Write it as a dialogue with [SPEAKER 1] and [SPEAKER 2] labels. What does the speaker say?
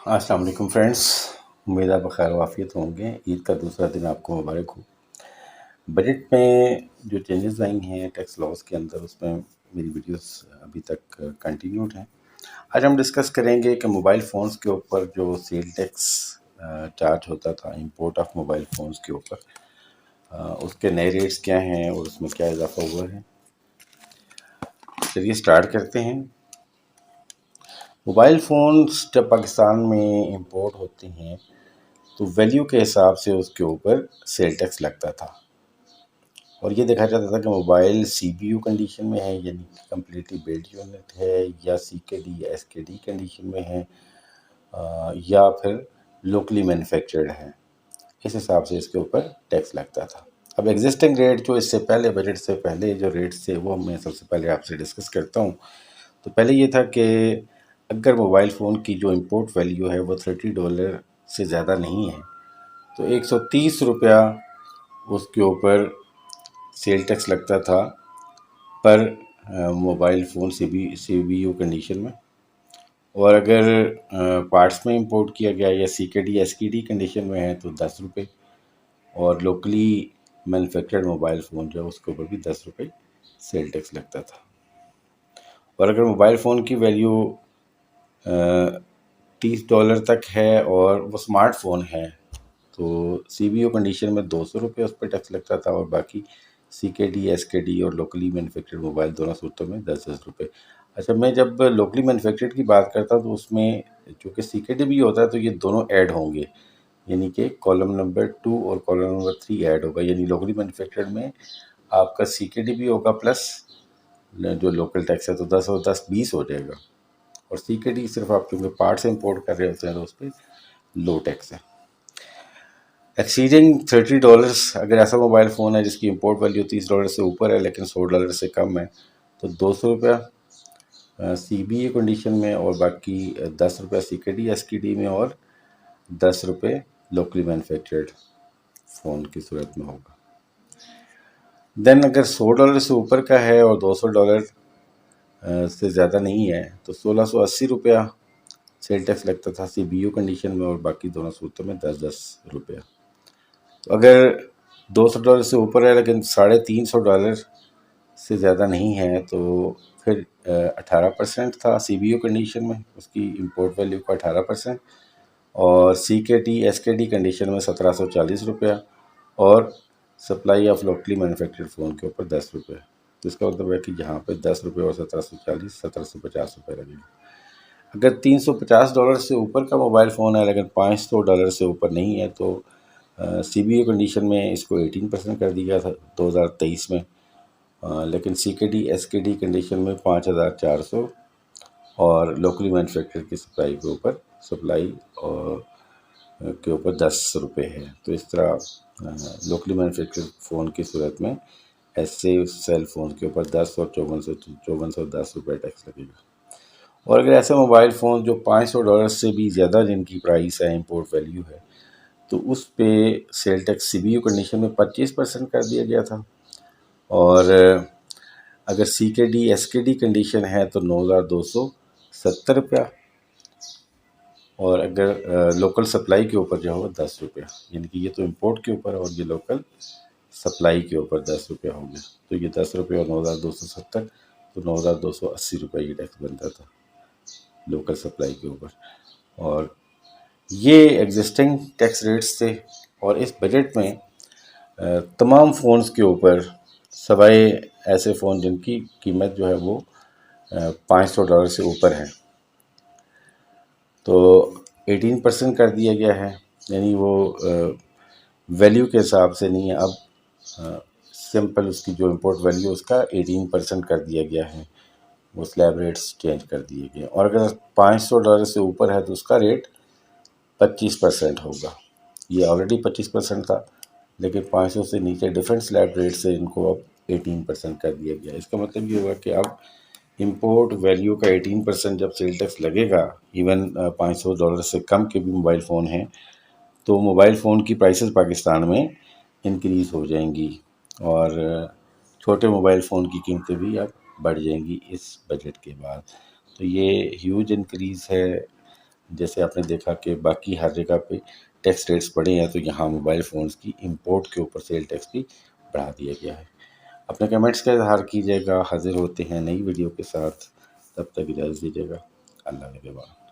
[SPEAKER 1] السلام علیکم فرینڈس، امید ہے بخیر و عافیت ہوں گے۔ عید کا دوسرا دن آپ کو مبارک ہو۔ بجٹ میں جو چینجز آئی ہیں ٹیکس لاز کے اندر، اس میں میری ویڈیوز ابھی تک کنٹینیوڈ ہیں۔ آج ہم ڈسکس کریں گے کہ موبائل فونز کے اوپر جو سیل ٹیکس چارج ہوتا تھا امپورٹ آف موبائل فونز کے اوپر، اس کے نئے ریٹس کیا ہیں اور اس میں کیا اضافہ ہوا ہے۔ چلیے اسٹارٹ کرتے ہیں۔ موبائل فونز جب پاکستان میں امپورٹ ہوتے ہیں تو ویلیو کے حساب سے اس کے اوپر سیل ٹیکس لگتا تھا، اور یہ دیکھا جاتا تھا کہ mobile C be you condition میں ہے، یعنی کمپلیٹلی بلڈ یونٹ ہے، یا سی کے ڈی یا ایس کے ڈی کنڈیشن میں ہے، یا پھر لوکلی مینوفیکچرڈ ہے۔ اس حساب سے اس کے اوپر ٹیکس لگتا تھا۔ اب ایگزسٹنگ ریٹ جو اس سے پہلے بجٹ سے پہلے جو ریٹس تھے وہ میں سب سے پہلے آپ سے ڈسکس کرتا ہوں۔ تو پہلے یہ تھا کہ اگر موبائل فون کی جو امپورٹ ویلیو ہے وہ $30 سے زیادہ نہیں ہے تو $130 اس کے اوپر سیل ٹیکس لگتا تھا پر mobile phone CBU be you condition میں، اور اگر پارٹس میں امپورٹ کیا گیا یا سی کے ڈی ایس کی ڈی کنڈیشن میں ہے تو $10، اور لوکلی مینوفیکچرڈ موبائل فون جو ہے اس کے اوپر بھی $10 سیل ٹیکس لگتا تھا۔ اور اگر موبائل فون کی ویلیو $30 تک ہے اور وہ اسمارٹ فون ہے تو سی بی یو کنڈیشن میں $200 اس پہ ٹیکس لگتا تھا، اور باقی سی کے ڈی ایس کے ڈی اور لوکلی مینوفیکچرڈ موبائل دونوں صورتوں میں $10۔ اچھا، میں جب لوکلی مینوفیکچرڈ کی بات کرتا ہوں تو اس میں چونکہ سی کے ڈی بھی ہوتا ہے تو یہ دونوں ایڈ ہوں گے، یعنی کہ کالم نمبر 2 اور کالم نمبر 3 ایڈ ہوگا، یعنی لوکلی مینوفیکچرڈ میں آپ کا سی کے ڈی بھی ہوگا پلس جو لوکل ٹیکس ہے، تو 10 اور 10 20 ہو جائے گا، اور سی کے ڈی صرف آپ کیونکہ پارٹ سے امپورٹ کر رہے ہوتے ہیں تو اس پہ لو ٹیکس ہے۔ ایکسیڈنگ $30، اگر ایسا موبائل فون ہے جس کی امپورٹ ویلیو $30 سے اوپر ہے لیکن $100 سے کم ہے تو $200 سی بی اے کنڈیشن میں، اور باقی $10 سی کے ڈی ایس کی ڈی میں، اور $10 لوکلی مینوفیکچرڈ فون کی صورت میں ہوگا۔ دین اگر $100 سے اوپر کا ہے اور $200 سے زیادہ نہیں ہے تو $1680 سیل ٹیکس لگتا تھا سی بی یو کنڈیشن میں، اور باقی دونوں صورتوں میں $10۔ تو اگر $200 سے اوپر ہے لیکن $350 سے زیادہ نہیں ہے تو پھر 18% تھا سی بی یو کنڈیشن میں، اس کی امپورٹ ویلیو کا 18%، اور سی کے ڈی ایس کے ڈی کنڈیشن میں $1740، اور supply of locally manufactured phone کے اوپر $10۔ تو اس کا مطلب ہے کہ یہاں پہ $10 اور 1740 $1750 لگے گا۔ اگر $350 سے اوپر کا موبائل فون ہے لیکن $500 سے اوپر نہیں ہے تو سی بی یو کنڈیشن میں اس کو 18% کر دیا تھا 2023 میں، لیکن سی کے ڈی ایس کے ڈی کنڈیشن میں 5400، اور لوکلی مینوفیکچر کی سپلائی کے اوپر $10 ہے۔ تو اس طرح لوکلی مینوفیکچر فون کی صورت میں ایسے سیل فون کے اوپر 10 اور 5410 ٹیکس لگے گا۔ اور اگر ایسا موبائل فون جو $500 سے بھی زیادہ جن کی پرائس ہے امپورٹ ویلیو ہے تو اس پہ sale tax C be you condition میں 25% کر دیا گیا تھا، اور اگر سی کے ڈی ایس کے ڈی کنڈیشن ہے تو $9270، اور اگر لوکل سپلائی کے اوپر جو ہے وہ $10، یعنی کہ یہ تو امپورٹ کے اوپر اور یہ لوکل سپلائی کے اوپر $10 ہو گیا۔ تو یہ $10 اور 9270 تو $9280 یہ ٹیکس بنتا تھا لوکل سپلائی کے اوپر، اور یہ ایگزسٹنگ ٹیکس ریٹس تھے۔ اور اس بجٹ میں تمام فونز کے اوپر سوائے ایسے فون جن کی قیمت جو ہے وہ $500 سے اوپر ہے تو 18% کر دیا گیا ہے، یعنی وہ ویلیو کے حساب سے نہیں ہے، اب سمپل اس کی جو امپورٹ ویلیو اس کا 18% کر دیا گیا ہے، وہ سلیب ریٹس چینج کر دیے گئے، اور اگر $500 سے اوپر ہے تو اس کا ریٹ 25% ہوگا۔ یہ آلریڈی 25% تھا لیکن 500 سے نیچے ڈیفرنٹ سلیب ریٹ سے ان کو اب 18% کر دیا گیا۔ اس کا مطلب یہ ہوگا کہ اب امپورٹ ویلیو کا 18% جب سیل ٹیکس لگے گا، ایون $500 سے کم کے بھی موبائل فون ہیں تو موبائل فون کی پرائسز پاکستان میں انکریز ہو جائیں گی، اور چھوٹے موبائل فون کی قیمتیں بھی اب بڑھ جائیں گی اس بجٹ کے بعد۔ تو یہ ہیوج انکریز ہے جیسے آپ نے دیکھا کہ باقی ہر جگہ پہ ٹیکس ریٹس بڑھے ہیں، تو یہاں موبائل فونز کی امپورٹ کے اوپر سیل ٹیکس بھی بڑھا دیا گیا ہے۔ اپنے کمنٹس کا اظہار کیجیے گا۔ حاضر ہوتے ہیں نئی ویڈیو کے ساتھ، تب تک اجازت دیجیے گا۔ اللہ نگہبان۔